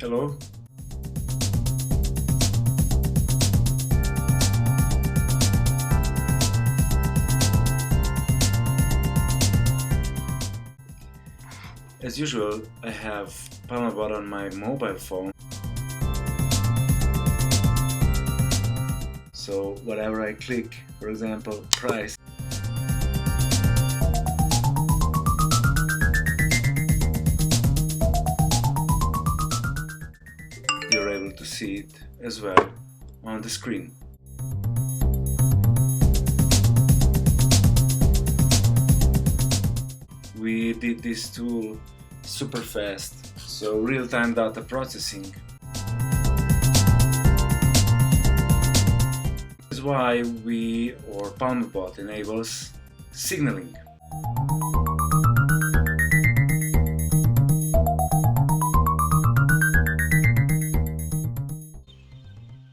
Hello. As usual, I have PalmaBot on my mobile phone. So whatever I click, for example, price, you're able to see it as well on the screen. We did this tool super fast, so real-time data processing. This is why PalmaBot enables signaling.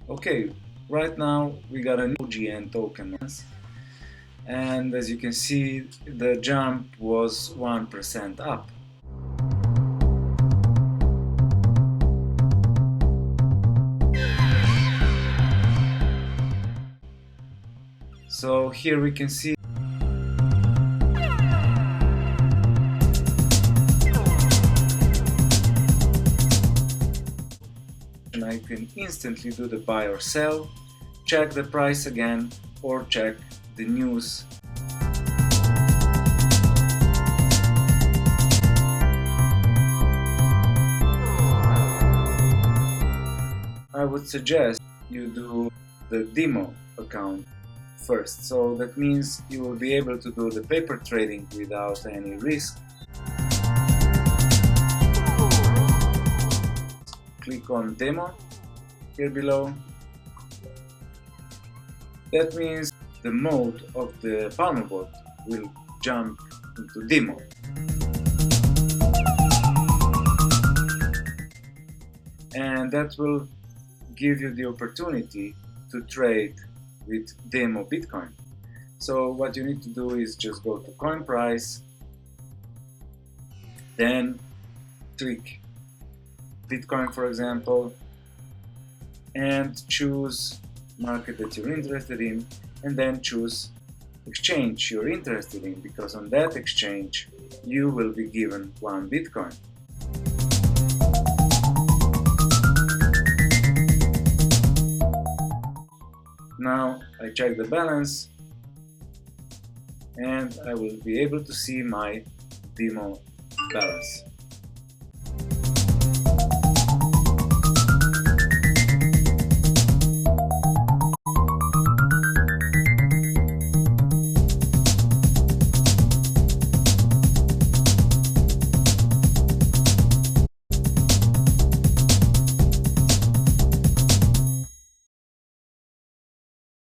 Okay, right now we got a new GN token, and as you can see, the jump was 1% up. So here we can see I can instantly do the buy or sell, check the price again, or check the news. I would suggest you do the demo account first, so that means you will be able to do the paper trading without any risk. Click on demo here below. That means the mode of the PalmaBot will jump into demo. And that will give you the opportunity to trade with demo Bitcoin. So what you need to do is just go to coin price, then click Bitcoin, for example, and choose market that you're interested in, and then choose exchange you're interested in, because on that exchange you will be given 1 Bitcoin. Now I check the balance and I will be able to see my demo balance.